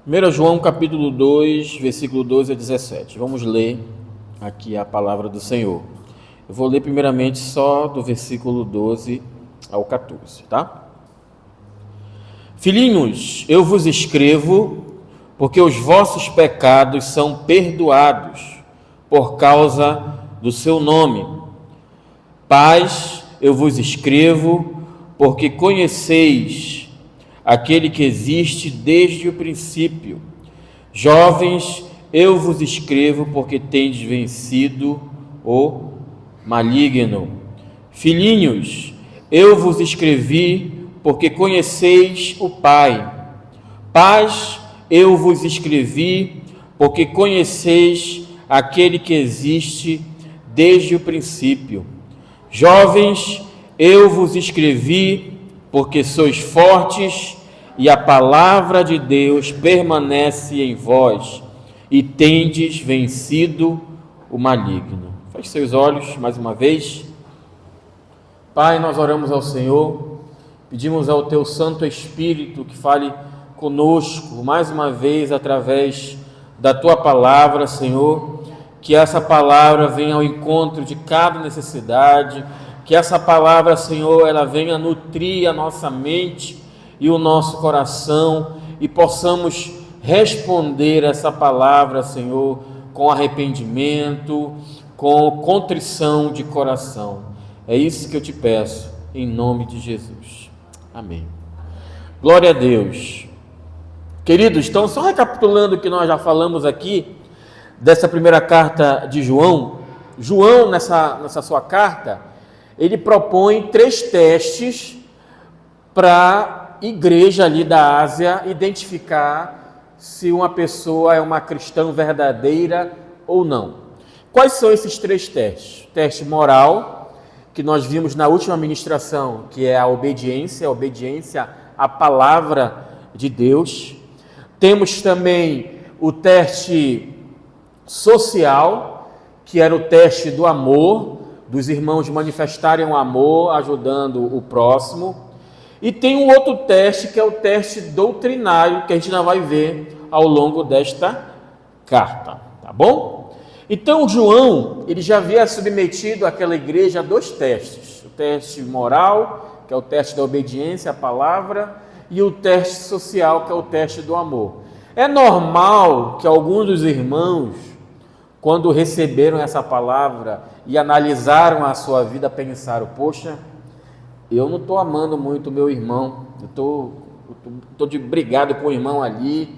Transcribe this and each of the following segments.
1 João capítulo 2, versículo 12 a 17. Vamos ler aqui a palavra do Senhor. Eu vou ler primeiramente só do versículo 12 ao 14, tá? Filhinhos, eu vos escrevo porque os vossos pecados são perdoados por causa do seu nome. Pais, eu vos escrevo porque conheceis aquele que existe desde o princípio. Jovens, eu vos escrevo porque tendes vencido o maligno. Filhinhos, eu vos escrevi porque conheceis o Pai. Pais, eu vos escrevi porque conheceis aquele que existe desde o princípio. Jovens, eu vos escrevi porque sois fortes e a palavra de Deus permanece em vós e tendes vencido o maligno. Feche seus olhos mais uma vez. Pai, nós oramos ao Senhor, pedimos ao Teu Santo Espírito que fale conosco mais uma vez através da Tua palavra, Senhor, que essa palavra venha ao encontro de cada necessidade, que essa palavra, Senhor, ela venha nutrir a nossa mente e o nosso coração e possamos responder essa palavra, Senhor, com arrependimento, com contrição de coração. É isso que eu te peço, em nome de Jesus. Amém. Glória a Deus. Queridos, então, só recapitulando o que nós já falamos aqui, dessa primeira carta de João, nessa sua carta, ele propõe 3 testes para a igreja ali da Ásia identificar se uma pessoa é uma cristã verdadeira ou não. Quais são esses 3 testes? O teste moral, que nós vimos na última ministração, que é a obediência à palavra de Deus. Temos também o teste social, que era o teste do amor, dos irmãos manifestarem o amor, ajudando o próximo. E tem um outro teste, que é o teste doutrinário, que a gente ainda vai ver ao longo desta carta, tá bom? Então, João, ele já havia submetido aquela igreja a 2 testes, o teste moral, que é o teste da obediência à palavra, e o teste social, que é o teste do amor. É normal que alguns dos irmãos, quando receberam essa palavra e analisaram a sua vida, pensaram: poxa, eu não estou amando muito o meu irmão, eu estou de brigado com o irmão ali,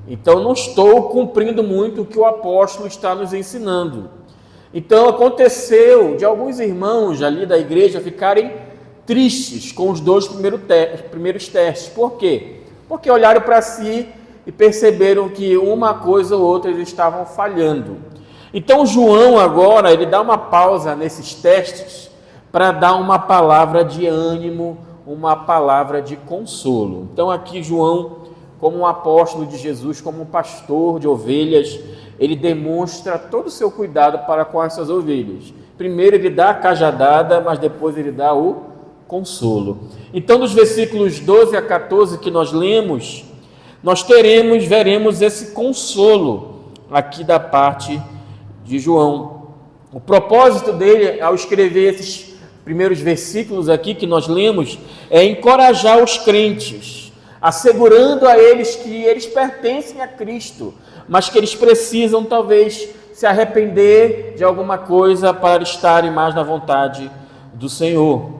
então não estou cumprindo muito o que o apóstolo está nos ensinando. Então aconteceu de alguns irmãos ali da igreja ficarem tristes com os 2 primeiros testes. Por quê? Porque olharam para si e perceberam que uma coisa ou outra eles estavam falhando. Então João agora, ele dá uma pausa nesses testes para dar uma palavra de ânimo, uma palavra de consolo. Então aqui João, como um apóstolo de Jesus, como um pastor de ovelhas, ele demonstra todo o seu cuidado para com essas ovelhas. Primeiro ele dá a cajadada, mas depois ele dá o consolo. Então dos versículos 12 a 14 que nós lemos, nós veremos esse consolo aqui da parte de João. O propósito dele, ao escrever esses primeiros versículos aqui que nós lemos, é encorajar os crentes, assegurando a eles que eles pertencem a Cristo, mas que eles precisam talvez se arrepender de alguma coisa para estarem mais na vontade do Senhor.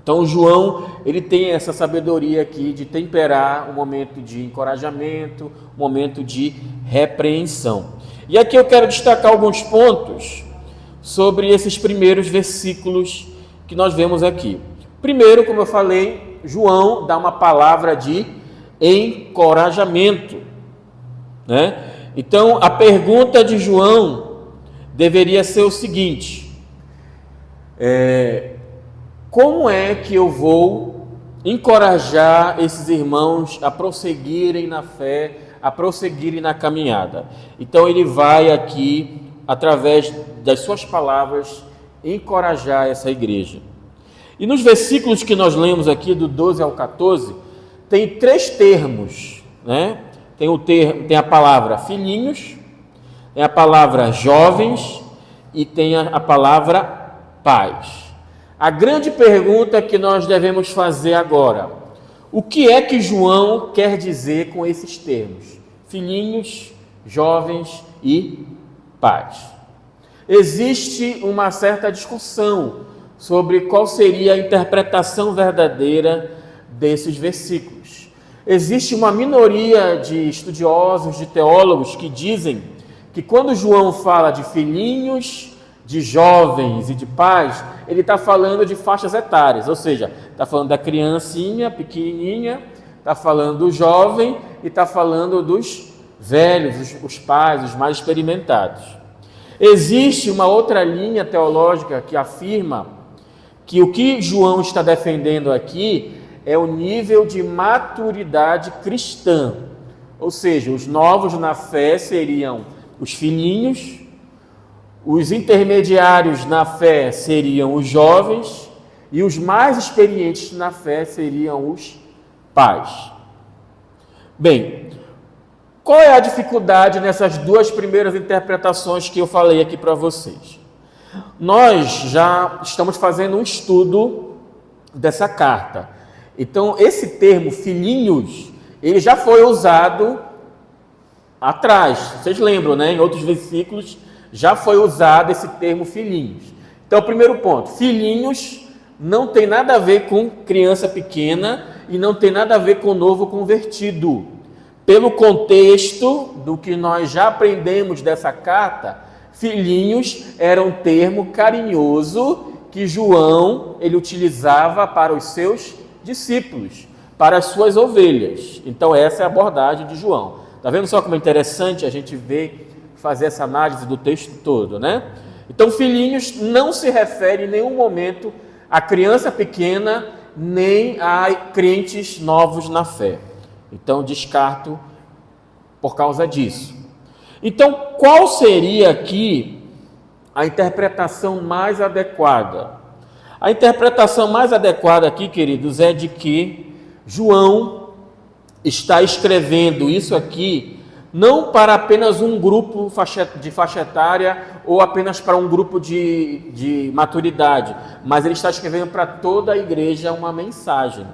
Então João, ele tem essa sabedoria aqui de temperar o momento de encorajamento, o momento de repreensão. E aqui eu quero destacar alguns pontos sobre esses primeiros versículos que nós vemos aqui. Primeiro, como eu falei, João dá uma palavra de encorajamento, né? Então, a pergunta de João deveria ser o seguinte: como é que eu vou encorajar esses irmãos a prosseguirem na fé, a prosseguirem na caminhada? Então ele vai aqui, através das suas palavras, encorajar essa igreja. E nos versículos que nós lemos aqui, do 12 ao 14, tem 3 termos, né? tem a palavra filhinhos, tem a palavra jovens e tem a palavra pais. A grande pergunta que nós devemos fazer agora: o que é que João quer dizer com esses termos? Filhinhos, jovens e pais. Existe uma certa discussão sobre qual seria a interpretação verdadeira desses versículos. Existe uma minoria de estudiosos, de teólogos, que dizem que quando João fala de filhinhos, de jovens e de pais, ele está falando de faixas etárias, ou seja, está falando da criancinha pequenininha, está falando do jovem e está falando dos velhos, os pais, os mais experimentados. Existe uma outra linha teológica que afirma que o que João está defendendo aqui é o nível de maturidade cristã, ou seja, os novos na fé seriam os filhinhos, os intermediários na fé seriam os jovens e os mais experientes na fé seriam os pais. Bem, qual é a dificuldade nessas duas primeiras interpretações que eu falei aqui para vocês? Nós já estamos fazendo um estudo dessa carta. Então, esse termo filhinhos, ele já foi usado atrás. Vocês lembram, né? Em outros versículos já foi usado esse termo filhinhos. Então, o primeiro ponto, filhinhos não tem nada a ver com criança pequena e não tem nada a ver com novo convertido. Pelo contexto do que nós já aprendemos dessa carta, filhinhos era um termo carinhoso que João ele utilizava para os seus discípulos, para as suas ovelhas. Então essa é a abordagem de João. Está vendo só como é interessante a gente ver, fazer essa análise do texto todo, né? Então filhinhos não se refere em nenhum momento a criança pequena, nem a crentes novos na fé. Então descarto por causa disso. Então qual seria aqui a interpretação mais adequada? A interpretação mais adequada aqui, queridos, é de que João está escrevendo isso aqui não para apenas um grupo de faixa etária ou apenas para um grupo de maturidade, mas ele está escrevendo para toda a igreja uma mensagem.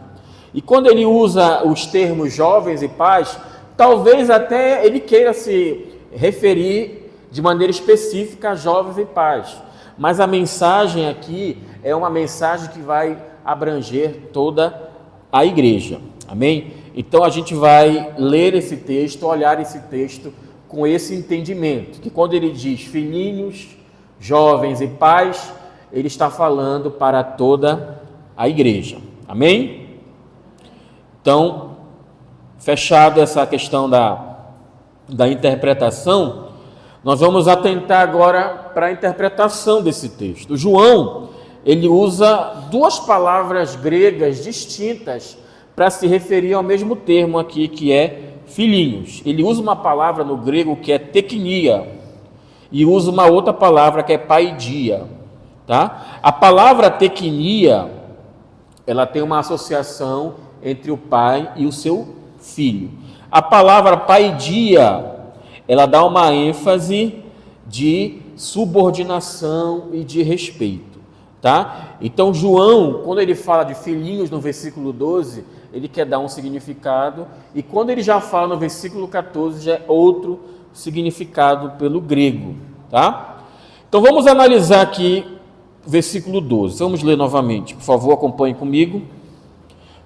E quando ele usa os termos jovens e pais, talvez até ele queira se referir de maneira específica a jovens e pais. Mas a mensagem aqui é uma mensagem que vai abranger toda a igreja. Amém? Então a gente vai ler esse texto, olhar esse texto com esse entendimento, que quando ele diz filhinhos, jovens e pais, ele está falando para toda a igreja. Amém? Então, fechado essa questão da interpretação, nós vamos atentar agora para a interpretação desse texto. João, ele usa duas palavras gregas distintas para se referir ao mesmo termo aqui, que é filhinhos. Ele usa uma palavra no grego que é teknia e usa uma outra palavra que é paidia, tá? A palavra teknia, ela tem uma associação entre o pai e o seu filho. A palavra paidia, ela dá uma ênfase de subordinação e de respeito, tá? Então João, quando ele fala de filhinhos no versículo 12, ele quer dar um significado, e quando ele já fala no versículo 14, já é outro significado pelo grego, tá? Então vamos analisar aqui o versículo 12. Vamos ler novamente, por favor, acompanhe comigo.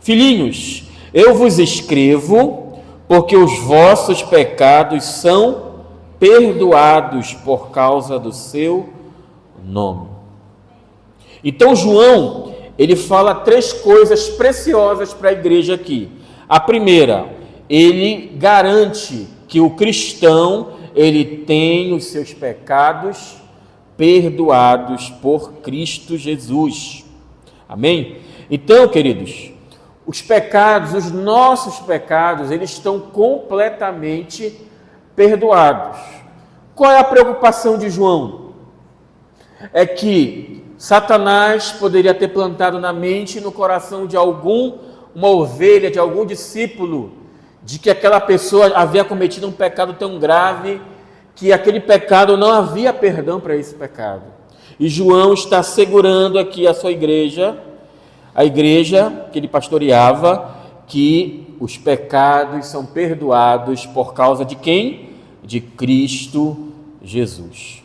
Filhinhos, eu vos escrevo porque os vossos pecados são perdoados por causa do seu nome. Então João, ele fala três coisas preciosas para a igreja aqui. A primeira, ele garante que o cristão, ele tem os seus pecados perdoados por Cristo Jesus. Amém? Então, queridos, os pecados, os nossos pecados, eles estão completamente perdoados. Qual é a preocupação de João? É que Satanás poderia ter plantado na mente e no coração de uma ovelha, de algum discípulo, de que aquela pessoa havia cometido um pecado tão grave que aquele pecado não havia perdão para esse pecado. E João está segurando aqui a sua igreja, a igreja que ele pastoreava, que os pecados são perdoados por causa de quem? De Cristo Jesus.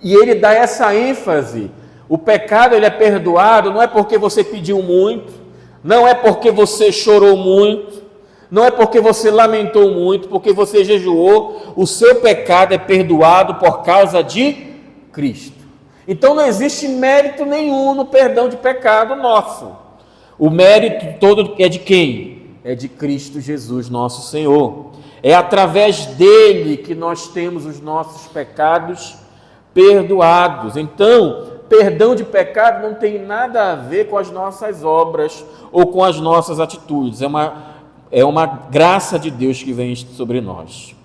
E ele dá essa ênfase. O pecado ele é perdoado não é porque você pediu muito, não é porque você chorou muito, não é porque você lamentou muito, porque você jejuou. O seu pecado é perdoado por causa de Cristo. Então não existe mérito nenhum no perdão de pecado nosso. O mérito todo é de quem? É de Cristo Jesus, nosso Senhor. É através dele que nós temos os nossos pecados perdoados. Então, perdão de pecado não tem nada a ver com as nossas obras ou com as nossas atitudes. É uma graça de Deus que vem sobre nós.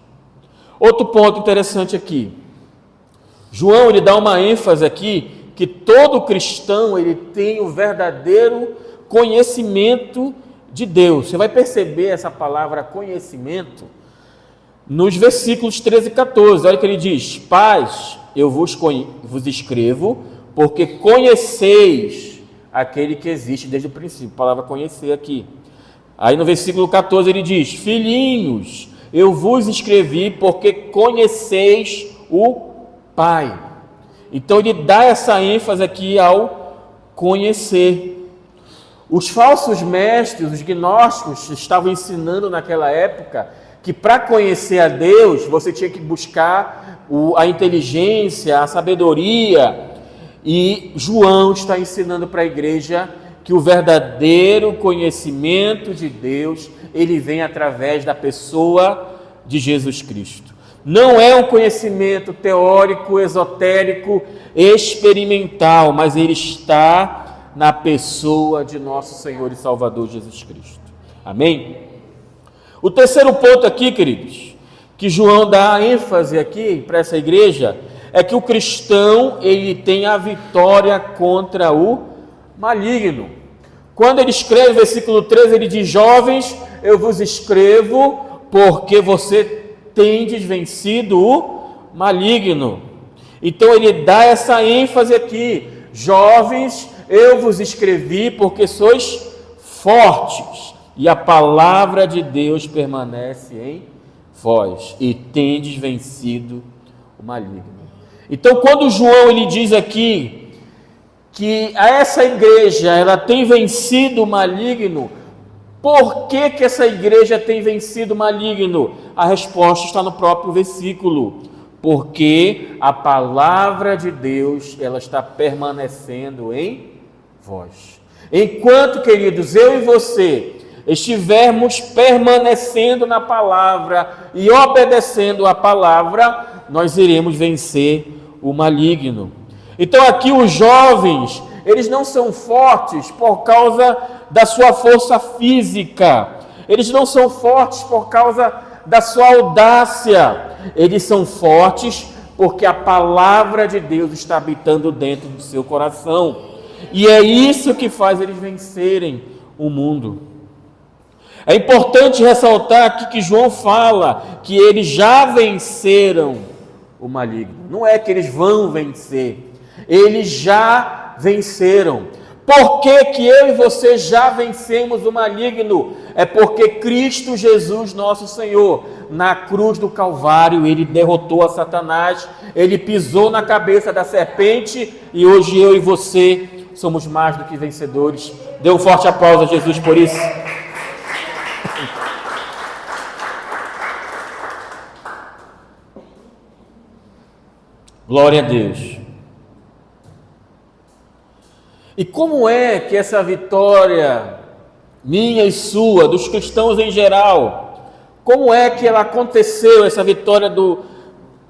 Outro ponto interessante aqui. João ele dá uma ênfase aqui que todo cristão ele tem o verdadeiro conhecimento de Deus. Você vai perceber essa palavra conhecimento nos versículos 13 e 14. Olha o que ele diz: Pais, eu vos escrevo porque conheceis aquele que existe desde o princípio. A palavra conhecer aqui. Aí no versículo 14 ele diz: Filhinhos, eu vos escrevi porque conheceis o Pai. Então ele dá essa ênfase aqui ao conhecer. Os falsos mestres, os gnósticos, estavam ensinando naquela época que para conhecer a Deus você tinha que buscar a inteligência, a sabedoria. E João está ensinando para a igreja que o verdadeiro conhecimento de Deus, ele vem através da pessoa de Jesus Cristo. Não é um conhecimento teórico, esotérico, experimental, mas ele está na pessoa de nosso Senhor e Salvador Jesus Cristo. Amém? O terceiro ponto aqui, queridos, que João dá ênfase aqui para essa igreja, é que o cristão, ele tem a vitória contra o maligno. Quando ele escreve o versículo 13, ele diz: Jovens, eu vos escrevo porque você tendes vencido o maligno. Então ele dá essa ênfase aqui: Jovens, eu vos escrevi porque sois fortes e a palavra de Deus permanece em vós e tendes vencido o maligno. Então quando João ele diz aqui que essa igreja ela tem vencido o maligno, por que essa igreja tem vencido o maligno? A resposta está no próprio versículo: porque a palavra de Deus ela está permanecendo em vós. Enquanto, queridos, eu e você estivermos permanecendo na palavra e obedecendo a palavra, nós iremos vencer o maligno. Então aqui os jovens, eles não são fortes por causa da sua força física, eles não são fortes por causa da sua audácia, eles são fortes porque a palavra de Deus está habitando dentro do seu coração, e é isso que faz eles vencerem o mundo. É importante ressaltar aqui que João fala que eles já venceram o maligno, não é que eles vão vencer, eles já venceram. Por que eu e você já vencemos o maligno? É porque Cristo Jesus, nosso Senhor, na cruz do Calvário, ele derrotou a Satanás, ele pisou na cabeça da serpente, e hoje eu e você somos mais do que vencedores. Dê um forte aplauso a Jesus por isso. Glória a Deus. E como é que essa vitória, minha e sua, dos cristãos em geral, como é que ela aconteceu, essa vitória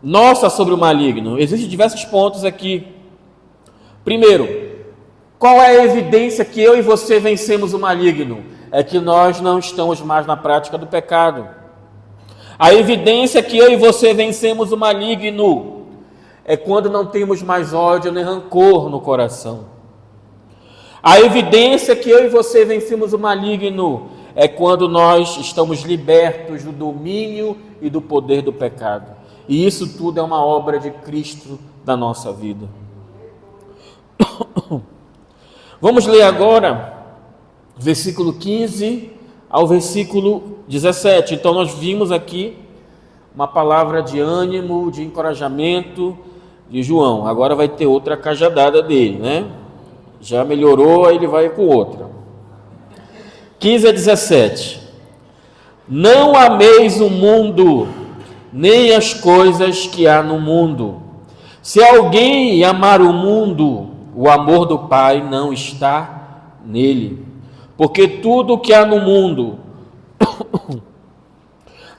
nossa sobre o maligno? Existem diversos pontos aqui. Primeiro, qual é a evidência que eu e você vencemos o maligno? É que nós não estamos mais na prática do pecado. A evidência que eu e você vencemos o maligno é quando não temos mais ódio nem rancor no coração. A evidência que eu e você vencemos o maligno é quando nós estamos libertos do domínio e do poder do pecado. E isso tudo é uma obra de Cristo na nossa vida. Vamos ler agora versículo 15 ao versículo 17. Então nós vimos aqui uma palavra de ânimo, de encorajamento de João. Agora vai ter outra cajadada dele, né? Já melhorou, aí ele vai com outra. 15 a 17. Não ameis o mundo, nem as coisas que há no mundo. Se alguém amar o mundo, o amor do Pai não está nele. Porque tudo o que há no mundo,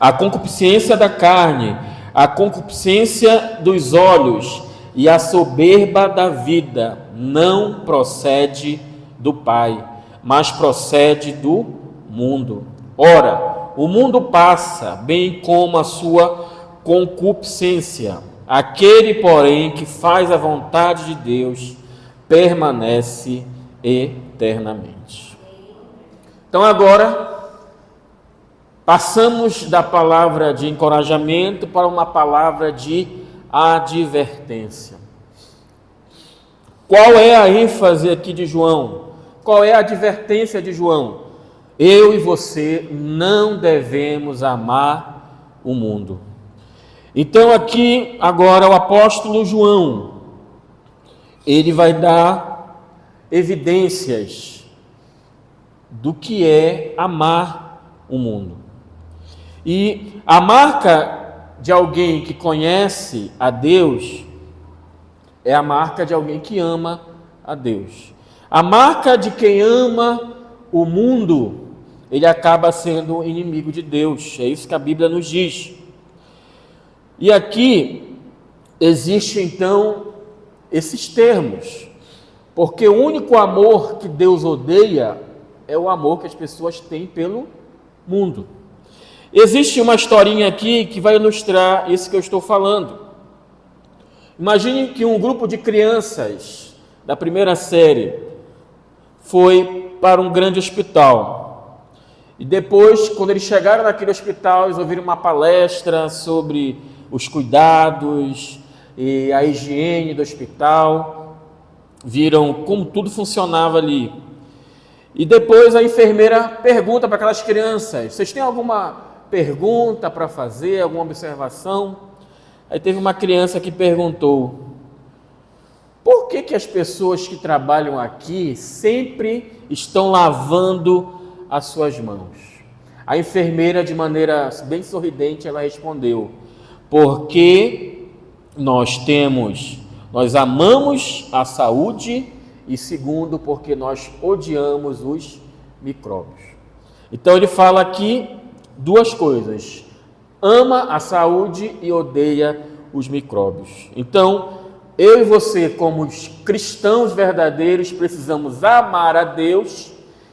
a concupiscência da carne, a concupiscência dos olhos e a soberba da vida, não procede do Pai, mas procede do mundo. Ora, o mundo passa, bem como a sua concupiscência. Aquele, porém, que faz a vontade de Deus, permanece eternamente. Então agora, passamos da palavra de encorajamento para uma palavra de advertência. Qual é a ênfase aqui de João? Qual é a advertência de João? Eu e você não devemos amar o mundo. Então aqui agora o apóstolo João, ele vai dar evidências do que é amar o mundo. E a marca de alguém que conhece a Deus é a marca de alguém que ama a Deus. A marca de quem ama o mundo, ele acaba sendo inimigo de Deus. É isso que a Bíblia nos diz. E aqui existe então esses termos, porque o único amor que Deus odeia é o amor que as pessoas têm pelo mundo. Existe uma historinha aqui que vai ilustrar isso que eu estou falando. Imagine que um grupo de crianças da primeira série foi para um grande hospital. E depois, quando eles chegaram naquele hospital, eles ouviram uma palestra sobre os cuidados e a higiene do hospital, viram como tudo funcionava ali. E depois a enfermeira pergunta para aquelas crianças: vocês têm alguma pergunta para fazer, alguma observação? Aí teve uma criança que perguntou: por que as pessoas que trabalham aqui sempre estão lavando as suas mãos? A enfermeira, de maneira bem sorridente, ela respondeu: porque nós amamos a saúde, e segundo, porque nós odiamos os micróbios. Então ele fala aqui duas coisas: ama a saúde e odeia os micróbios. Então, eu e você, como os cristãos verdadeiros, precisamos amar a Deus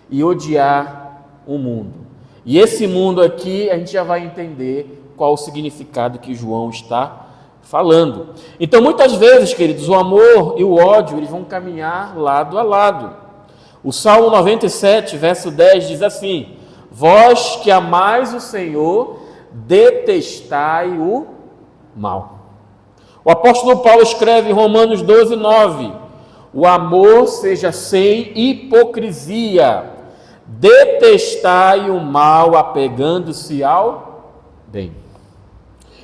e odiar o mundo. E esse mundo aqui, a gente já vai entender qual o significado que João está falando. Então, muitas vezes, queridos, o amor e o ódio, eles vão caminhar lado a lado. O Salmo 97, verso 10, diz assim: vós que amais o Senhor, detestai o mal. O apóstolo Paulo escreve em Romanos 12, 9: o amor seja sem hipocrisia, detestai o mal, apegando-se ao bem.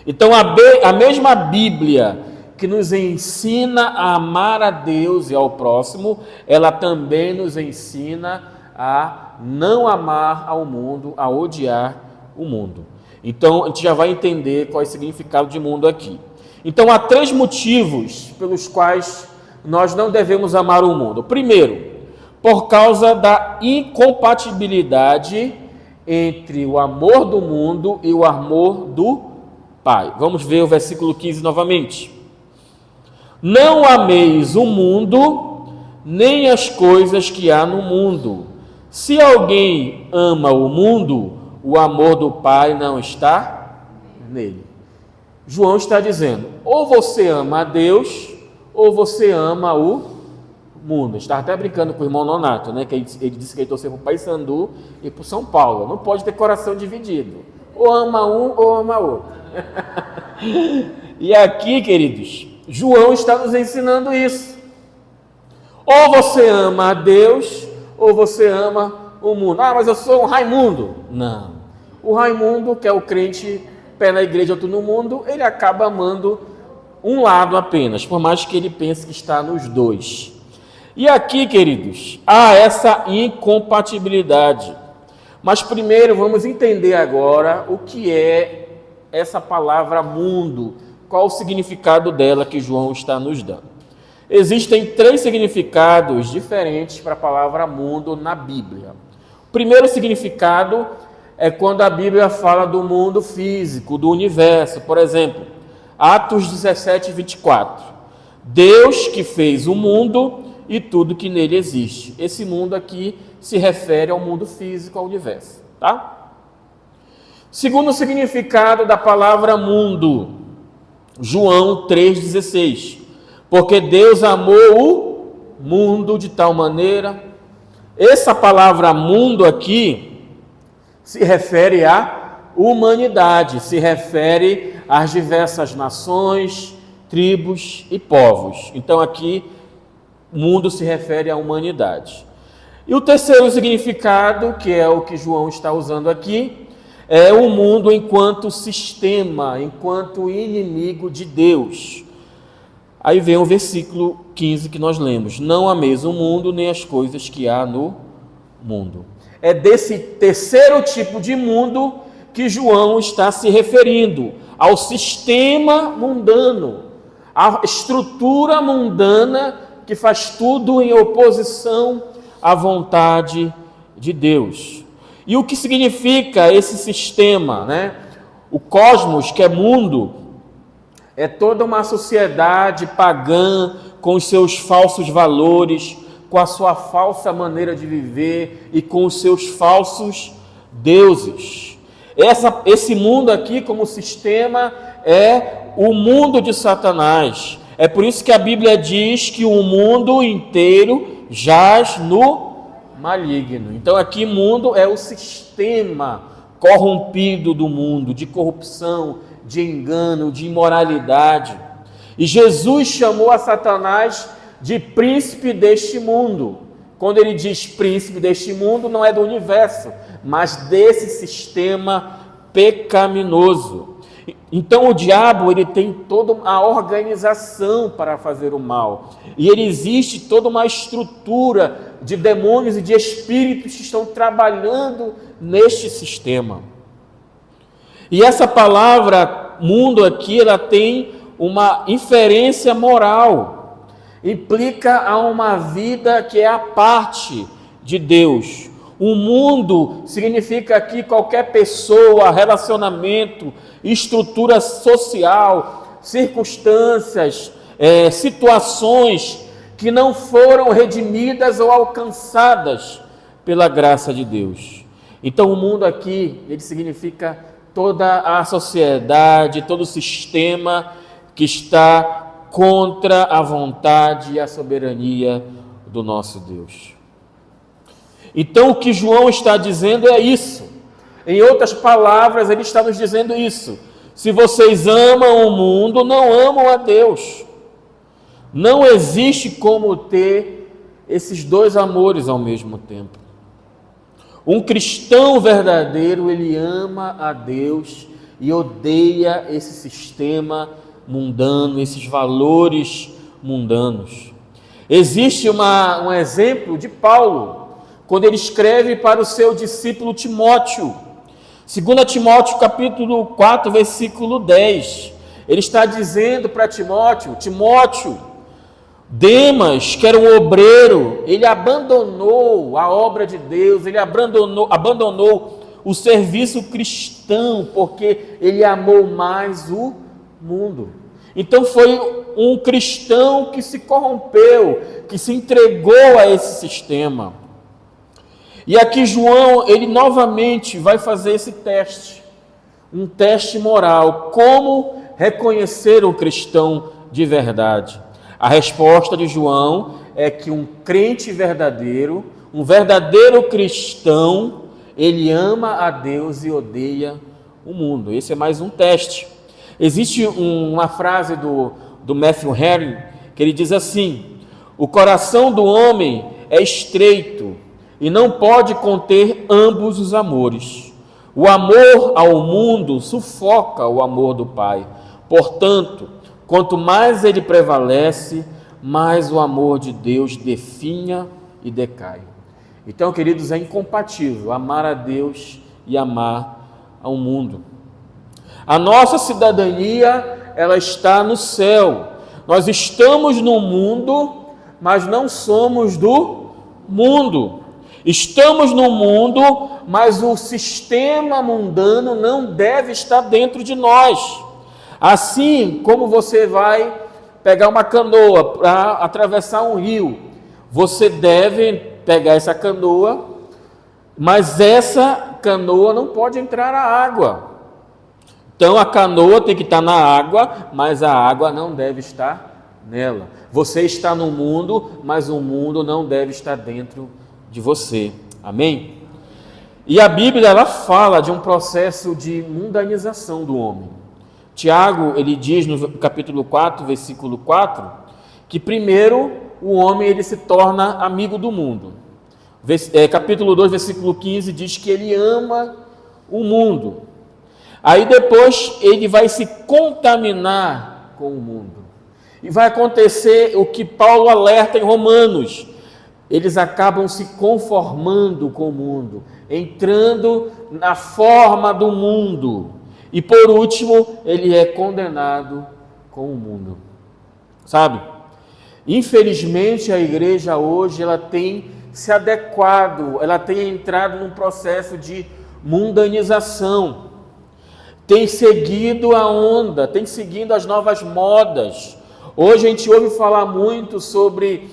Então a mesma Bíblia que nos ensina a amar a Deus e ao próximo, ela também nos ensina a não amar ao mundo, a odiar o mundo. Então a gente já vai entender qual é o significado de mundo aqui. Então há 3 motivos pelos quais nós não devemos amar o mundo. Primeiro, por causa da incompatibilidade entre o amor do mundo e o amor do Pai. Vamos ver o versículo 15 novamente. Não ameis o mundo, nem as coisas que há no mundo. Se alguém ama o mundo, o amor do Pai não está nele. João está dizendo: ou você ama a Deus, ou você ama o mundo. A gente estava até brincando com o irmão Nonato, né? Que ele disse que ele torceu para o Paysandu e para o São Paulo. Não pode ter coração dividido. Ou ama um ou ama outro. E aqui, queridos, João está nos ensinando isso. Ou você ama a Deus, ou você ama o mundo. Ah, mas eu sou um Raimundo. Não. O Raimundo, que é o crente pé na igreja, outro no mundo, ele acaba amando um lado apenas, por mais que ele pense que está nos dois. E aqui, queridos, há essa incompatibilidade. Mas primeiro vamos entender agora o que é essa palavra mundo, qual o significado dela que João está nos dando. Existem 3 significados diferentes para a palavra mundo na Bíblia. O primeiro significado é quando a Bíblia fala do mundo físico, do universo. Por exemplo, Atos 17, 24. Deus que fez o mundo e tudo que nele existe. Esse mundo aqui se refere ao mundo físico, ao universo, tá? Segundo significado da palavra mundo, João 3,16. Porque Deus amou o mundo de tal maneira. Essa palavra mundo aqui se refere à humanidade, se refere às diversas nações, tribos e povos. Então aqui, mundo se refere à humanidade. E o terceiro significado, que é o que João está usando aqui, é o mundo enquanto sistema, enquanto inimigo de Deus. Aí vem o versículo 15 que nós lemos: não ameis o mundo, nem as coisas que há no mundo. É desse terceiro tipo de mundo que João está se referindo, ao sistema mundano, à estrutura mundana que faz tudo em oposição à vontade de Deus. E o que significa esse sistema, né? O cosmos, que é mundo, é toda uma sociedade pagã com os seus falsos valores, com a sua falsa maneira de viver e com os seus falsos deuses. Esse mundo aqui, como sistema, é o mundo de Satanás. É por isso que a Bíblia diz que o mundo inteiro jaz no maligno. Então aqui mundo é o sistema corrompido do mundo, de corrupção, de engano, de imoralidade. E Jesus chamou a Satanás de príncipe deste mundo. Quando ele diz príncipe deste mundo, não é do universo, mas desse sistema pecaminoso. Então o diabo, ele tem toda a organização para fazer o mal. E ele existe toda uma estrutura de demônios e de espíritos que estão trabalhando neste sistema. E essa palavra mundo aqui, ela tem uma inferência moral. Implica a uma vida que é a parte de Deus. O mundo significa aqui qualquer pessoa, relacionamento, estrutura social, circunstâncias, situações que não foram redimidas ou alcançadas pela graça de Deus. Então o mundo aqui, ele significa toda a sociedade, todo o sistema que está contra a vontade e a soberania do nosso Deus. Então o que João está dizendo é isso. Em outras palavras, ele está nos dizendo isso. Se vocês amam o mundo, não amam a Deus. Não existe como ter esses dois amores ao mesmo tempo. Um cristão verdadeiro, ele ama a Deus e odeia esse sistema mundano, esses valores mundanos. Existe um exemplo de Paulo, quando ele escreve para o seu discípulo Timóteo. 2 Timóteo capítulo 4, versículo 10. Ele está dizendo para Timóteo: Demas, que era um obreiro, ele abandonou a obra de Deus, ele abandonou o serviço cristão, porque ele amou mais o mundo. Então foi um cristão que se corrompeu, que se entregou a esse sistema. E aqui João, ele novamente vai fazer esse teste, um teste moral. Como reconhecer um cristão de verdade? A resposta de João é que um crente verdadeiro, um verdadeiro cristão, ele ama a Deus e odeia o mundo. Esse é mais um teste. Existe uma frase do Matthew Henry, que ele diz assim: o coração do homem é estreito e não pode conter ambos os amores. O amor ao mundo sufoca o amor do Pai. Portanto, quanto mais ele prevalece, mais o amor de Deus definha e decai. Então, queridos, é incompatível amar a Deus e amar ao mundo. A nossa cidadania, ela está no céu. Nós estamos no mundo, mas não somos do mundo. Estamos no mundo, mas o sistema mundano não deve estar dentro de nós. Assim como você vai pegar uma canoa para atravessar um rio, você deve pegar essa canoa, mas essa canoa não pode entrar na água. Então a canoa tem que estar na água, mas a água não deve estar nela. Você está no mundo, mas o mundo não deve estar dentro de você. Amém? E a Bíblia, ela fala de um processo de mundanização do homem. Tiago, ele diz no capítulo 4, versículo 4, que primeiro o homem ele se torna amigo do mundo. Capítulo 2, versículo 15 diz que ele ama o mundo. Aí depois ele vai se contaminar com o mundo. E vai acontecer o que Paulo alerta em Romanos. Eles acabam se conformando com o mundo, entrando na forma do mundo. E por último, ele é condenado com o mundo. Sabe? Infelizmente, a igreja hoje, ela tem se adequado, ela tem entrado num processo de mundanização. Tem seguido a onda, tem seguido as novas modas. Hoje a gente ouve falar muito sobre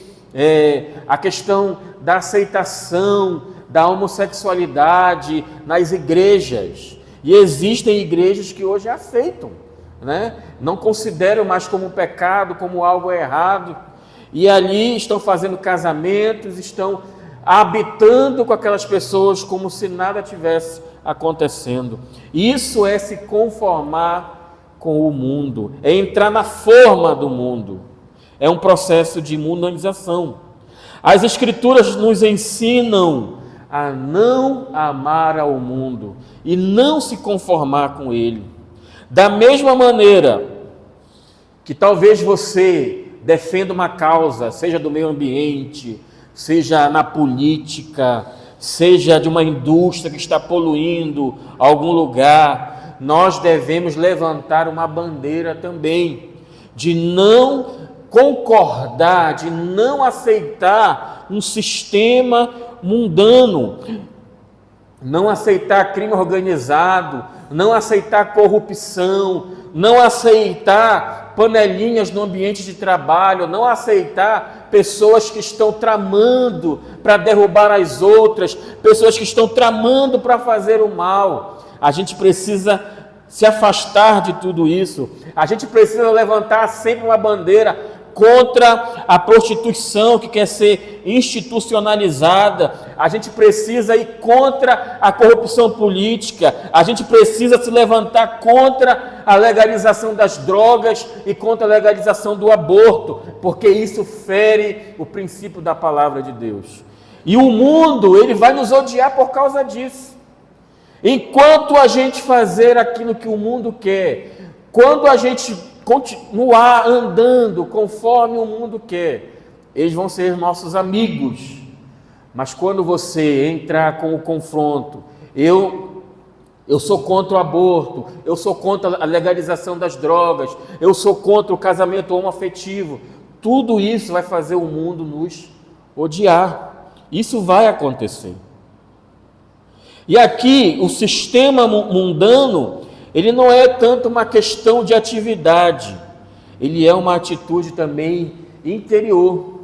a questão da aceitação, da homossexualidade nas igrejas. E existem igrejas que hoje aceitam, né? Não consideram mais como pecado, como algo errado. E ali estão fazendo casamentos, estão habitando com aquelas pessoas como se nada tivesse acontecendo. Isso é se conformar com o mundo, é entrar na forma do mundo. É um processo de mundanização. As Escrituras nos ensinam a não amar ao mundo e não se conformar com ele. Da mesma maneira que talvez você defenda uma causa, seja do meio ambiente, seja na política, seja de uma indústria que está poluindo algum lugar, nós devemos levantar uma bandeira também de não concordar, de não aceitar um sistema mundano, não aceitar crime organizado, não aceitar corrupção, não aceitar panelinhas no ambiente de trabalho, não aceitar pessoas que estão tramando para derrubar as outras, pessoas que estão tramando para fazer o mal. A gente precisa se afastar de tudo isso. A gente precisa levantar sempre uma bandeira contra a prostituição que quer ser institucionalizada. A gente precisa ir contra a corrupção política. A gente precisa se levantar contra a legalização das drogas e contra a legalização do aborto, porque isso fere o princípio da palavra de Deus. E o mundo, ele vai nos odiar por causa disso. Enquanto a gente fazer aquilo que o mundo quer, quando a gente continuar andando conforme o mundo quer, eles vão ser nossos amigos. Mas quando você entrar com o confronto, eu sou contra o aborto, eu sou contra a legalização das drogas, eu sou contra o casamento homoafetivo, tudo isso vai fazer o mundo nos odiar. Isso vai acontecer. E aqui, o sistema mundano, ele não é tanto uma questão de atividade, ele é uma atitude também interior.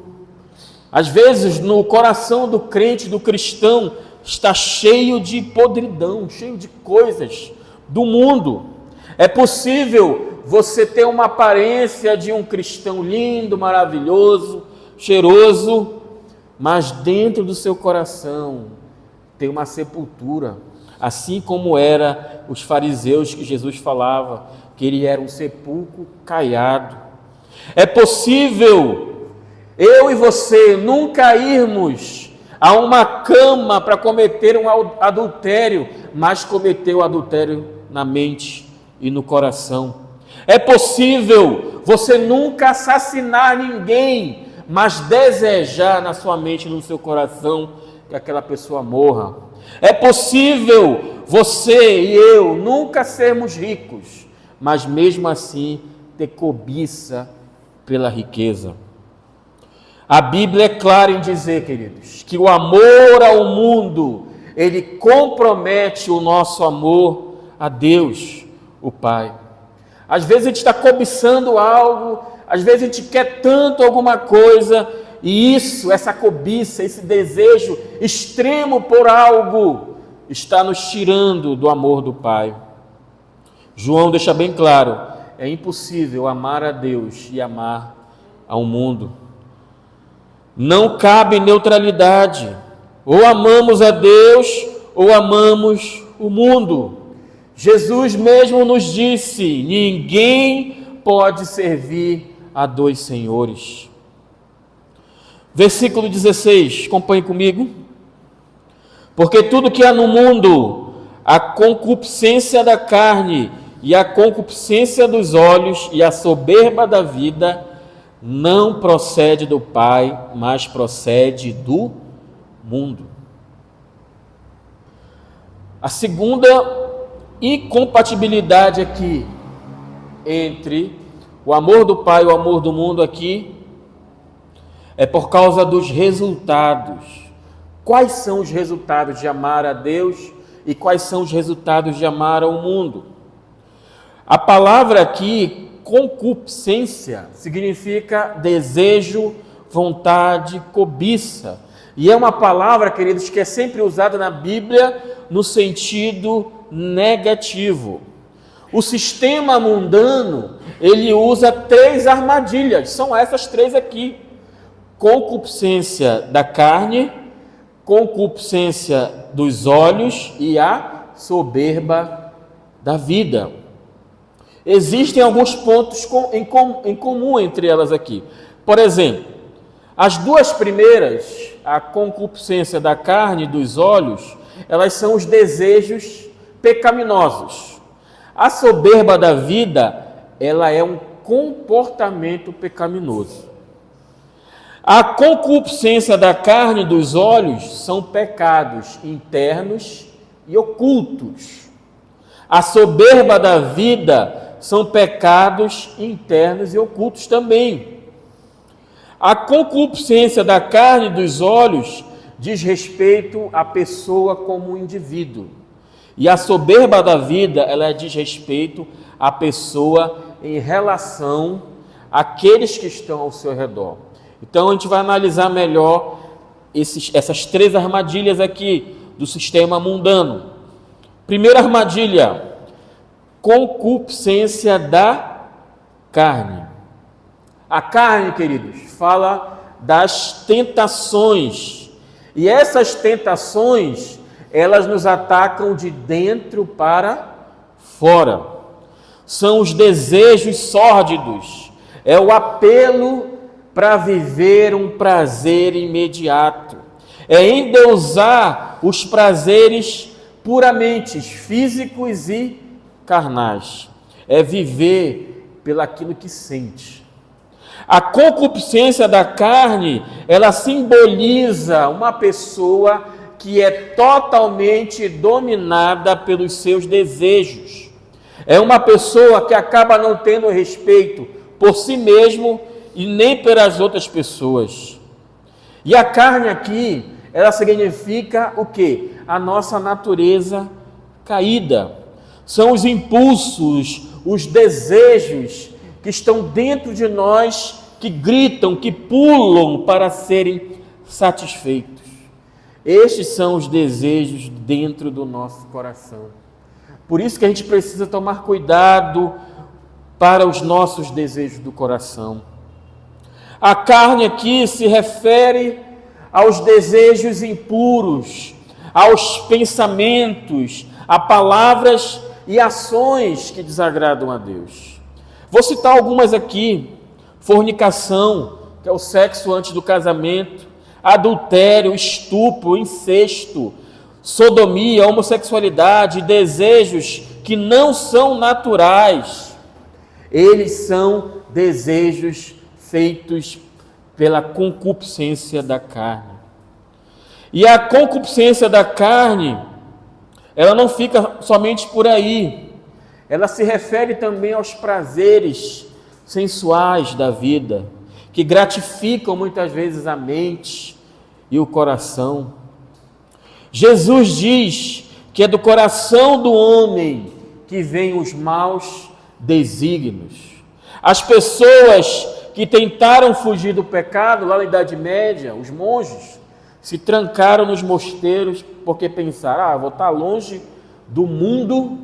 Às vezes, no coração do crente, do cristão, está cheio de podridão, cheio de coisas do mundo. É possível você ter uma aparência de um cristão lindo, maravilhoso, cheiroso, mas dentro do seu coração tem uma sepultura, assim como era os fariseus que Jesus falava, que ele era um sepulcro caiado. É possível eu e você nunca irmos a uma cama para cometer um adultério, mas cometer o adultério na mente e no coração. É possível você nunca assassinar ninguém, mas desejar na sua mente e no seu coração que aquela pessoa morra. É possível você e eu nunca sermos ricos, mas mesmo assim ter cobiça pela riqueza. A Bíblia é clara em dizer, queridos, que o amor ao mundo, ele compromete o nosso amor a Deus, o Pai. Às vezes a gente está cobiçando algo, às vezes a gente quer tanto alguma coisa, e essa cobiça, esse desejo extremo por algo, está nos tirando do amor do Pai. João deixa bem claro, é impossível amar a Deus e amar ao mundo. Não cabe neutralidade, ou amamos a Deus, ou amamos o mundo. Jesus mesmo nos disse, ninguém pode servir a dois senhores. Versículo 16, acompanhe comigo. Porque tudo que há no mundo, a concupiscência da carne e a concupiscência dos olhos e a soberba da vida, não procede do Pai, mas procede do mundo. A segunda incompatibilidade aqui entre o amor do Pai e o amor do mundo aqui é por causa dos resultados. Quais são os resultados de amar a Deus e quais são os resultados de amar ao mundo? A palavra aqui, concupiscência, significa desejo, vontade, cobiça. E é uma palavra, queridos, que é sempre usada na Bíblia no sentido negativo. O sistema mundano, ele usa 3 armadilhas, são essas 3 aqui: concupiscência da carne, concupiscência dos olhos e a soberba da vida. Existem alguns pontos em comum entre elas aqui. Por exemplo, as 2 primeiras, a concupiscência da carne e dos olhos, elas são os desejos pecaminosos. A soberba da vida, ela é um comportamento pecaminoso. A concupiscência da carne e dos olhos são pecados internos e ocultos. A soberba da vida são pecados internos e ocultos também. A concupiscência da carne e dos olhos diz respeito à pessoa como um indivíduo. E a soberba da vida, ela diz respeito à pessoa em relação àqueles que estão ao seu redor. Então a gente vai analisar melhor essas 3 armadilhas aqui do sistema mundano. Primeira armadilha, concupiscência da carne. A carne, queridos, fala das tentações. E essas tentações, elas nos atacam de dentro para fora. São os desejos sórdidos. É o apelo para viver um prazer imediato. É endeusar os prazeres puramente físicos e carnais. É viver pelaquilo que sente. A concupiscência da carne, ela simboliza uma pessoa que é totalmente dominada pelos seus desejos. É uma pessoa que acaba não tendo respeito por si mesmo e nem pelas outras pessoas. E a carne aqui, ela significa o quê? A nossa natureza caída. São os impulsos, os desejos que estão dentro de nós, que gritam, que pulam para serem satisfeitos. Estes são os desejos dentro do nosso coração. Por isso que a gente precisa tomar cuidado para os nossos desejos do coração. A carne aqui se refere aos desejos impuros, aos pensamentos, a palavras e ações que desagradam a Deus. Vou citar algumas aqui: fornicação, que é o sexo antes do casamento, adultério, estupro, incesto, sodomia, homossexualidade, desejos que não são naturais. Eles são desejos feitos pela concupiscência da carne. E a concupiscência da carne, ela não fica somente por aí. Ela se refere também aos prazeres sensuais da vida, que gratificam muitas vezes a mente e o coração. Jesus diz que é do coração do homem que vêm os maus desígnios. As pessoas que tentaram fugir do pecado lá na Idade Média, os monges, se trancaram nos mosteiros porque pensaram: vou estar longe do mundo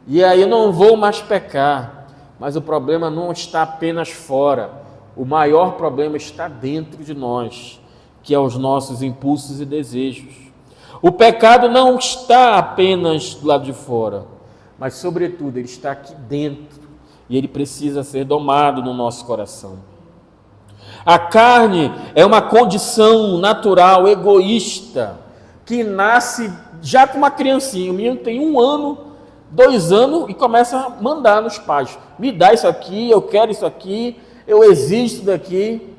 e aí eu não vou mais pecar. Mas o problema não está apenas fora, o maior problema está dentro de nós, que é os nossos impulsos e desejos. O pecado não está apenas do lado de fora, mas sobretudo ele está aqui dentro e ele precisa ser domado no nosso coração. A carne é uma condição natural, egoísta, que nasce já com uma criancinha. O menino tem 1 ano, 2 anos e começa a mandar nos pais: me dá isso aqui, eu quero isso aqui, eu exijo isso daqui.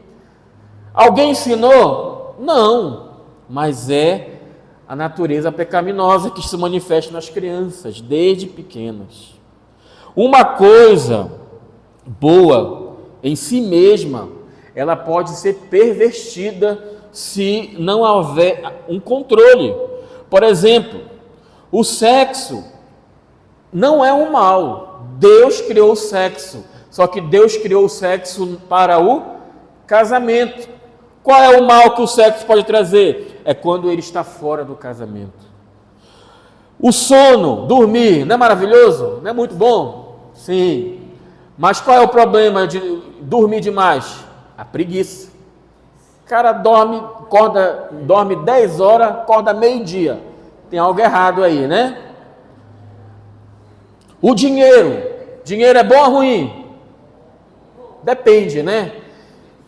Alguém ensinou? Não, mas é a natureza pecaminosa que se manifesta nas crianças, desde pequenas. Uma coisa boa em si mesma, ela pode ser pervertida se não houver um controle. Por exemplo, o sexo não é um mal. Deus criou o sexo, só que Deus criou o sexo para o casamento. Qual é o mal que o sexo pode trazer? É quando ele está fora do casamento. O sono, dormir, não é maravilhoso? Não é muito bom? Sim. Mas qual é o problema de dormir demais? A preguiça. O cara dorme 10 horas, acorda meio-dia. Tem algo errado aí, né? O dinheiro. Dinheiro é bom ou ruim? Depende, né?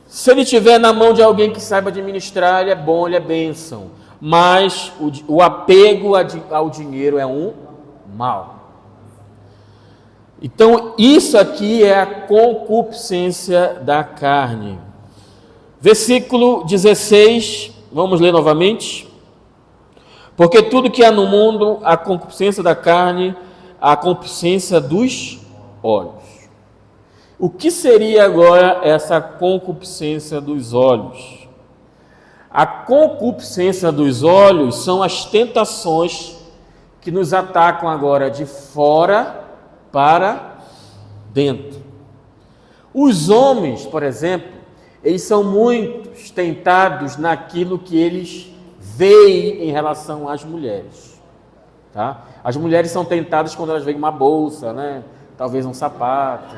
Se ele estiver na mão de alguém que saiba administrar, ele é bom, ele é bênção. Mas o apego ao dinheiro é um mal. Então, isso aqui é a concupiscência da carne. Versículo 16, vamos ler novamente. Porque tudo que há no mundo, a concupiscência da carne, a concupiscência dos olhos. O que seria agora essa concupiscência dos olhos? A concupiscência dos olhos são as tentações que nos atacam agora de fora para dentro. Os homens, por exemplo, eles são muito tentados naquilo que eles veem em relação às mulheres. Tá? As mulheres são tentadas quando elas veem uma bolsa, né? Talvez um sapato.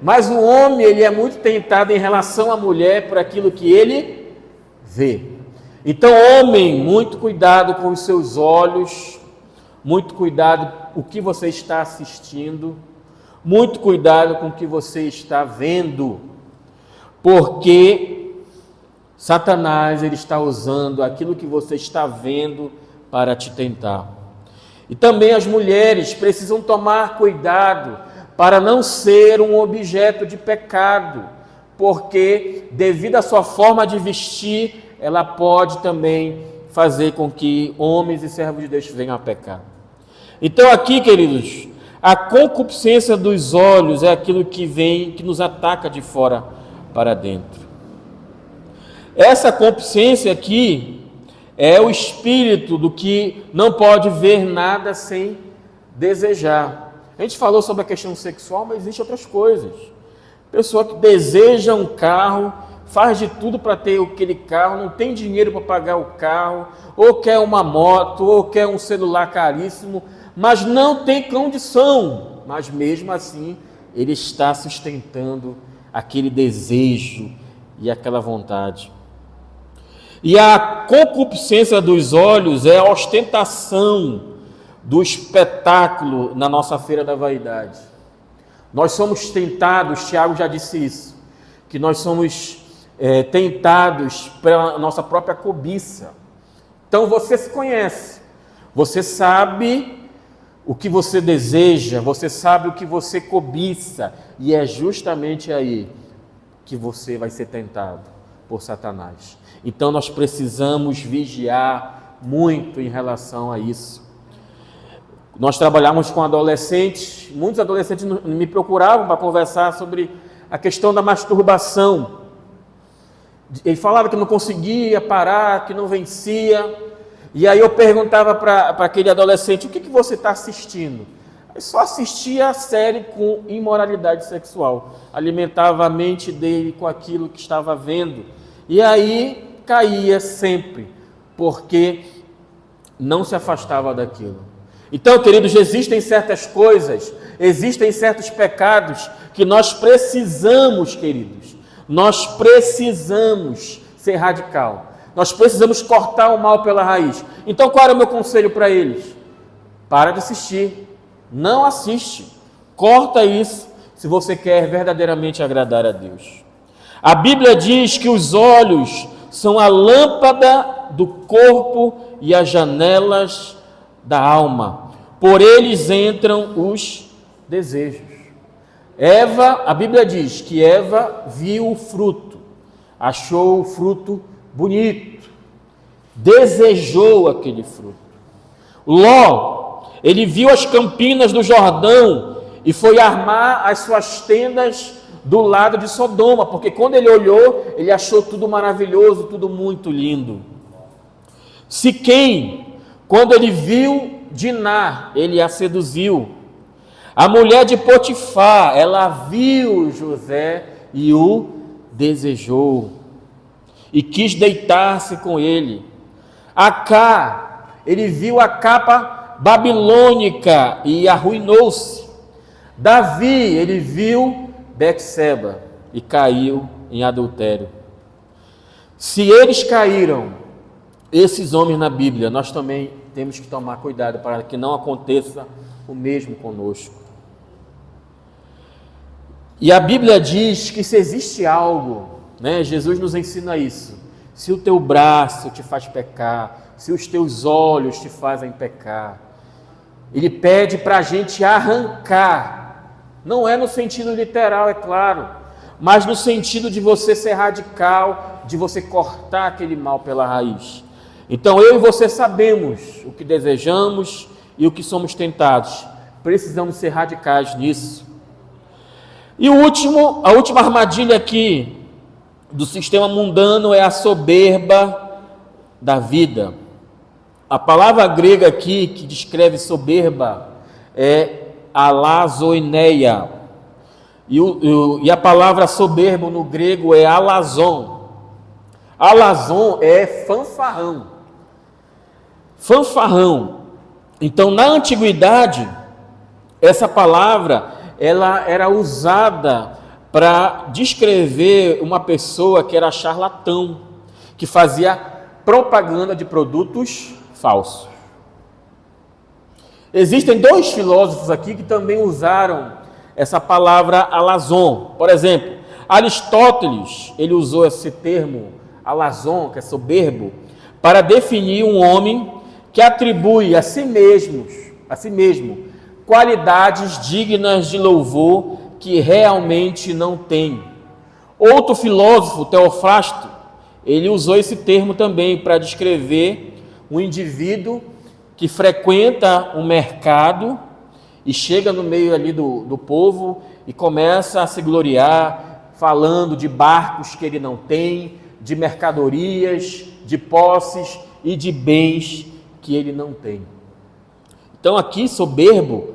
Mas o homem, ele é muito tentado em relação à mulher por aquilo que ele vê. Então, homem, muito cuidado com os seus olhos, muito cuidado com o que você está assistindo, muito cuidado com o que você está vendo, porque Satanás, ele está usando aquilo que você está vendo para te tentar. E também as mulheres precisam tomar cuidado para não ser um objeto de pecado, porque devido à sua forma de vestir, ela pode também fazer com que homens e servos de Deus venham a pecar. Então aqui, queridos, a concupiscência dos olhos é aquilo que vem, que nos ataca de fora para dentro. Essa concupiscência aqui é o espírito do que não pode ver nada sem desejar. A gente falou sobre a questão sexual, mas existem outras coisas. Pessoa que deseja um carro, faz de tudo para ter aquele carro, não tem dinheiro para pagar o carro, ou quer uma moto, ou quer um celular caríssimo, mas não tem condição. Mas mesmo assim, ele está sustentando aquele desejo e aquela vontade. E a concupiscência dos olhos é a ostentação do espetáculo na nossa feira da vaidade. Nós somos tentados, Tiago já disse isso, que nós somos tentados pela nossa própria cobiça. Então você se conhece, você sabe o que você deseja, você sabe o que você cobiça, e é justamente aí que você vai ser tentado por Satanás. Então nós precisamos vigiar muito em relação a isso. Nós trabalhamos com adolescentes, muitos adolescentes me procuravam para conversar sobre a questão da masturbação. Ele falava que não conseguia parar, que não vencia. E aí eu perguntava para aquele adolescente: o que você está assistindo? Ele só assistia a série com imoralidade sexual. Alimentava a mente dele com aquilo que estava vendo. E aí caía sempre, porque não se afastava daquilo. Então, queridos, existem certas coisas, existem certos pecados que nós precisamos, queridos, nós precisamos ser radical. Nós precisamos cortar o mal pela raiz. Então, qual era o meu conselho para eles? Para de assistir. Não assiste. Corta isso se você quer verdadeiramente agradar a Deus. A Bíblia diz que os olhos são a lâmpada do corpo e as janelas da alma. Por eles entram os desejos. A Bíblia diz que Eva viu o fruto, achou o fruto bonito, desejou aquele fruto. Ló, ele viu as campinas do Jordão e foi armar as suas tendas do lado de Sodoma, porque quando ele olhou, ele achou tudo maravilhoso, tudo muito lindo. Siquém, quando ele viu Diná, ele a seduziu. A mulher de Potifar, ela viu José e o desejou e quis deitar-se com ele. Acá, ele viu a capa babilônica e arruinou-se. Davi, ele viu Betseba e caiu em adultério. Se eles caíram, esses homens na Bíblia, nós também temos que tomar cuidado para que não aconteça o mesmo conosco. E a Bíblia diz que se existe algo, Jesus nos ensina isso: se o teu braço te faz pecar, se os teus olhos te fazem pecar, Ele pede para a gente arrancar. Não é no sentido literal, é claro, mas no sentido de você ser radical, de você cortar aquele mal pela raiz. Então eu e você sabemos o que desejamos e o que somos tentados. Precisamos ser radicais nisso. E a última armadilha aqui do sistema mundano é a soberba da vida. A palavra grega aqui que descreve soberba é alazoineia. E a palavra soberbo no grego é alazon. Alazon é fanfarrão. Fanfarrão. Então, na antiguidade, essa palavra ela era usada para descrever uma pessoa que era charlatão, que fazia propaganda de produtos falsos. Existem dois filósofos aqui que também usaram essa palavra alazon. Por exemplo, Aristóteles, ele usou esse termo alazon, que é soberbo, para definir um homem que atribui a si mesmo qualidades dignas de louvor que realmente não tem. Outro filósofo, Teofrasto, ele usou esse termo também para descrever um indivíduo que frequenta um mercado e chega no meio ali do povo e começa a se gloriar, falando de barcos que ele não tem, de mercadorias, de posses e de bens que ele não tem. Então aqui soberbo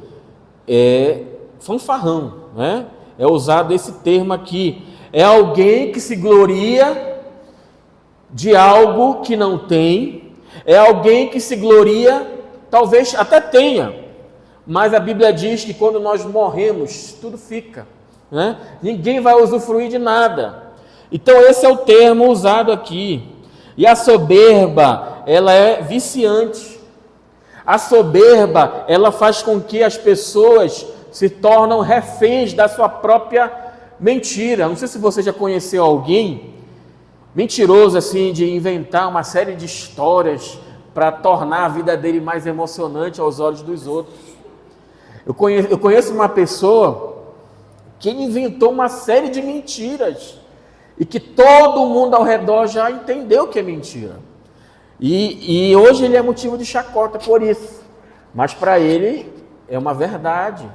é fanfarrão, né? É usado esse termo aqui. É alguém que se gloria de algo que não tem, é alguém que se gloria, talvez até tenha, mas a Bíblia diz que quando nós morremos, tudo fica. né? Ninguém vai usufruir de nada. Então esse é o termo usado aqui. E a soberba, ela é viciante. A soberba, ela faz com que as pessoas se tornem reféns da sua própria mentira. Não sei se você já conheceu alguém mentiroso assim, de inventar uma série de histórias para tornar a vida dele mais emocionante aos olhos dos outros. Eu conheço uma pessoa que inventou uma série de mentiras e que todo mundo ao redor já entendeu que é mentira. E hoje ele é motivo de chacota por isso, mas para ele é uma verdade.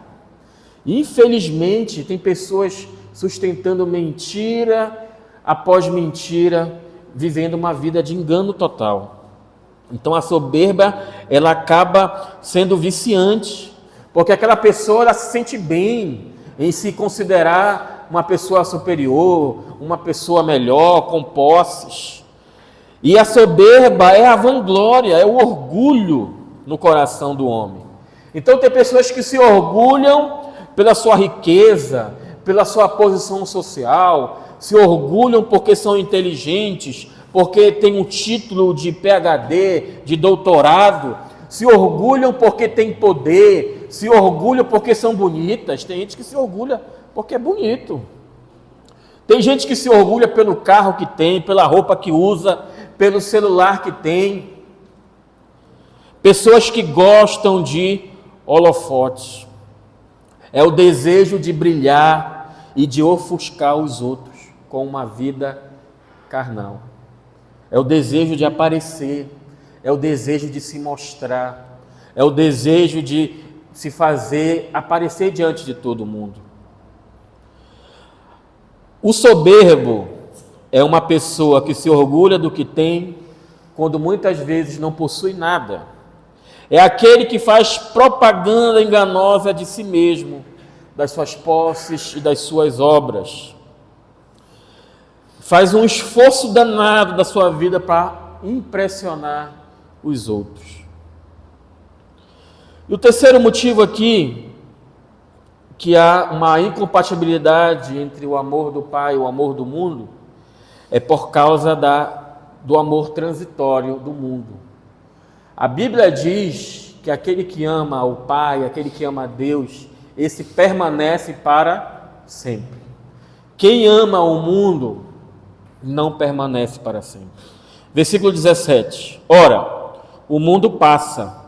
Infelizmente, tem pessoas sustentando mentira após mentira, vivendo uma vida de engano total. Então a soberba, ela acaba sendo viciante, porque aquela pessoa ela se sente bem em se considerar uma pessoa superior, uma pessoa melhor, com posses. E a soberba é a vanglória, é o orgulho no coração do homem. Então tem pessoas que se orgulham pela sua riqueza, pela sua posição social, se orgulham porque são inteligentes, porque têm um título de PhD, de doutorado, se orgulham porque têm poder, se orgulham porque são bonitas. Tem gente que se orgulha porque é bonito. Tem gente que se orgulha pelo carro que tem, pela roupa que usa, pelo celular que tem. Pessoas que gostam de holofotes. É o desejo de brilhar e de ofuscar os outros com uma vida carnal. É o desejo de aparecer, é o desejo de se mostrar, é o desejo de se fazer aparecer diante de todo mundo. O soberbo é uma pessoa que se orgulha do que tem, quando muitas vezes não possui nada. É aquele que faz propaganda enganosa de si mesmo, das suas posses e das suas obras. Faz um esforço danado da sua vida para impressionar os outros. E o terceiro motivo aqui, que há uma incompatibilidade entre o amor do Pai e o amor do mundo, é por causa do amor transitório do mundo. A Bíblia diz que aquele que ama o Pai, aquele que ama a Deus, esse permanece para sempre. Quem ama o mundo não permanece para sempre. Versículo 17. Ora, o mundo passa,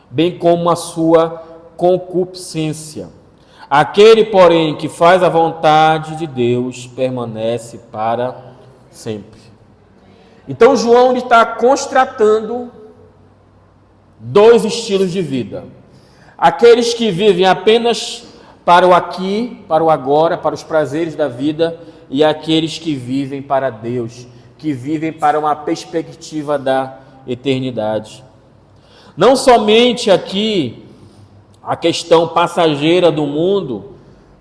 bem como a sua concupiscência. Aquele, porém, que faz a vontade de Deus permanece para sempre. Então João está constatando dois estilos de vida. Aqueles que vivem apenas para o aqui, para o agora, para os prazeres da vida, e aqueles que vivem para Deus, que vivem para uma perspectiva da eternidade. Não somente aqui a questão passageira do mundo,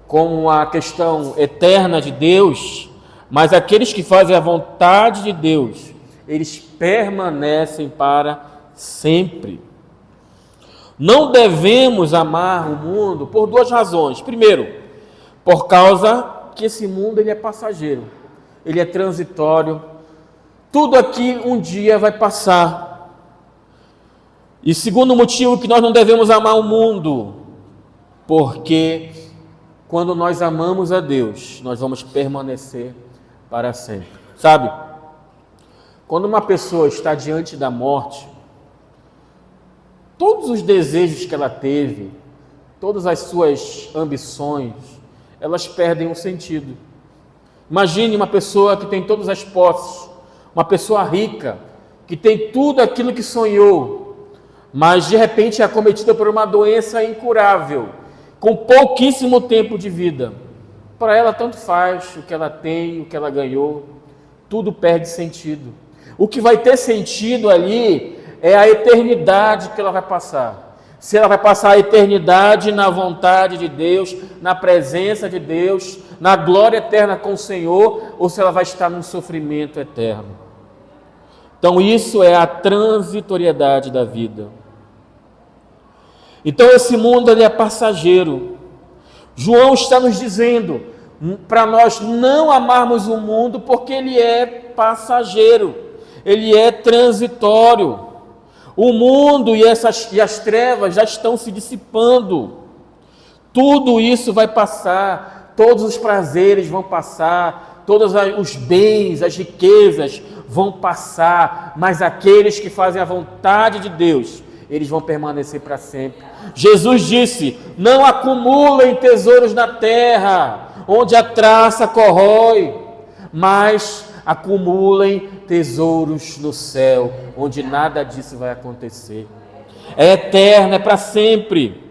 como a questão eterna de Deus, mas aqueles que fazem a vontade de Deus, eles permanecem para sempre. Não devemos amar o mundo por duas razões. Primeiro, por causa que esse mundo ele é passageiro, ele é transitório, tudo aqui um dia vai passar. E segundo motivo, que nós não devemos amar o mundo, porque quando nós amamos a Deus, nós vamos permanecer para sempre. Sabe, quando uma pessoa está diante da morte, todos os desejos que ela teve, todas as suas ambições, elas perdem o sentido. Imagine uma pessoa que tem todas as posses, uma pessoa rica, que tem tudo aquilo que sonhou, mas de repente é acometida por uma doença incurável, com pouquíssimo tempo de vida. Para ela tanto faz o que ela tem, o que ela ganhou, tudo perde sentido. O que vai ter sentido ali é a eternidade que ela vai passar. Se ela vai passar a eternidade na vontade de Deus, na presença de Deus, na glória eterna com o Senhor, ou se ela vai estar num sofrimento eterno. Então isso é a transitoriedade da vida. Então esse mundo ele é passageiro. João está nos dizendo, para nós não amarmos o mundo, porque ele é passageiro, ele é transitório. O mundo e as trevas já estão se dissipando. Tudo isso vai passar, todos os prazeres vão passar, todos os bens, as riquezas vão passar, mas aqueles que fazem a vontade de Deus, eles vão permanecer para sempre. Jesus disse: não acumulem tesouros na terra, onde a traça corrói, mas acumulem tesouros no céu, onde nada disso vai acontecer. É eterno, é para sempre.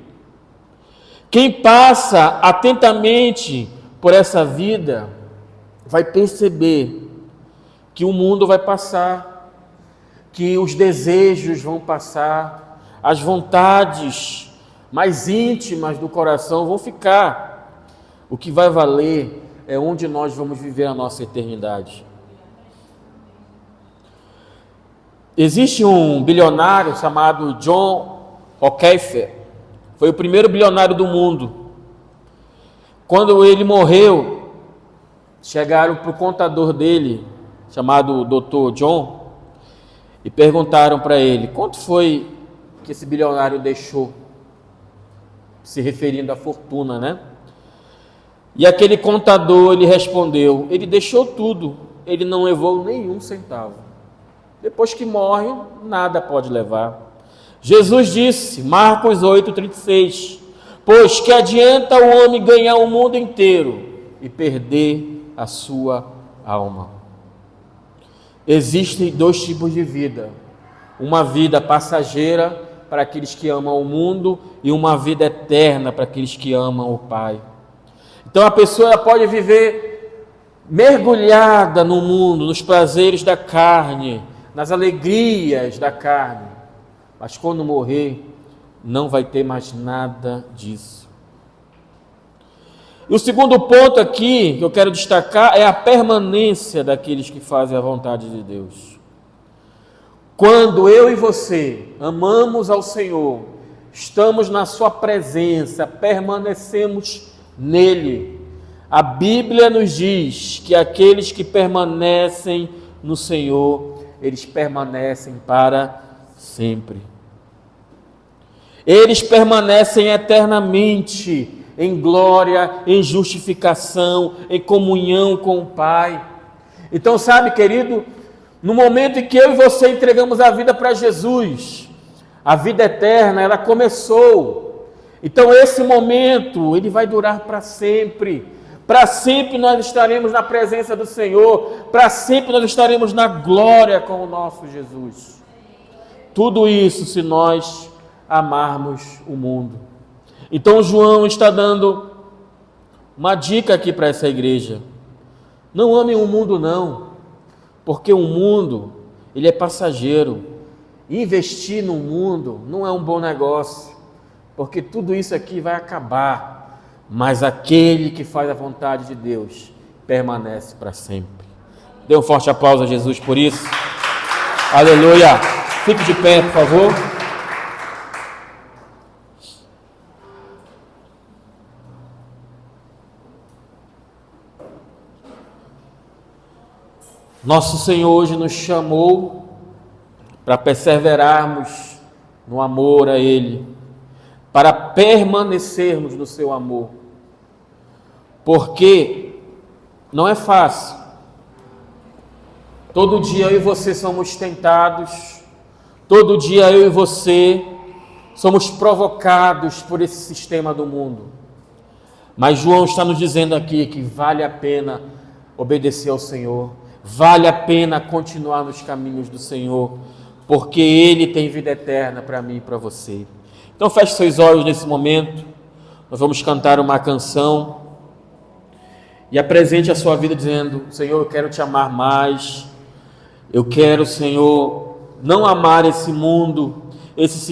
Quem passa atentamente por essa vida vai perceber que o mundo vai passar, que os desejos vão passar, as vontades mais íntimas do coração vão ficar. O que vai valer é onde nós vamos viver a nossa eternidade. Existe um bilionário chamado John Rockefeller, foi o primeiro bilionário do mundo. Quando ele morreu, chegaram para o contador dele, chamado Dr. John, e perguntaram para ele: quanto foi que esse bilionário deixou? Se referindo à fortuna, né? E aquele contador, ele respondeu: ele deixou tudo, ele não levou nenhum centavo. Depois que morre, nada pode levar. Jesus disse, Marcos 8,36, pois que adianta o homem ganhar o mundo inteiro e perder a sua alma? Existem dois tipos de vida: uma vida passageira para aqueles que amam o mundo e uma vida eterna para aqueles que amam o Pai. Então a pessoa pode viver mergulhada no mundo, nos prazeres da carne, nas alegrias da carne, mas quando morrer, não vai ter mais nada disso. E o segundo ponto aqui que eu quero destacar é a permanência daqueles que fazem a vontade de Deus. Quando eu e você amamos ao Senhor, estamos na sua presença, permanecemos nele. A Bíblia nos diz que aqueles que permanecem no Senhor, eles permanecem para sempre. Eles permanecem eternamente em glória, em justificação, em comunhão com o Pai. Então, sabe, querido, no momento em que eu e você entregamos a vida para Jesus, a vida eterna, ela começou. Então, esse momento, ele vai durar para sempre. Para sempre nós estaremos na presença do Senhor, para sempre nós estaremos na glória com o nosso Jesus. Tudo isso se nós amarmos o mundo. Então João está dando uma dica aqui para essa igreja: não amem o mundo não, porque o mundo, ele é passageiro. Investir no mundo não é um bom negócio, porque tudo isso aqui vai acabar, mas aquele que faz a vontade de Deus permanece para sempre. Dê um forte aplauso a Jesus por isso. Aleluia! Fique de pé, por favor. Nosso Senhor hoje nos chamou para perseverarmos no amor a Ele, para permanecermos no seu amor, porque não é fácil. Todo dia eu e você somos tentados, todo dia eu e você somos provocados por esse sistema do mundo, mas João está nos dizendo aqui que vale a pena obedecer ao Senhor, vale a pena continuar nos caminhos do Senhor, porque Ele tem vida eterna para mim e para você. Então feche seus olhos nesse momento, nós vamos cantar uma canção, e apresente a sua vida dizendo: Senhor, eu quero te amar mais, eu quero, Senhor, não amar esse mundo, esse sistema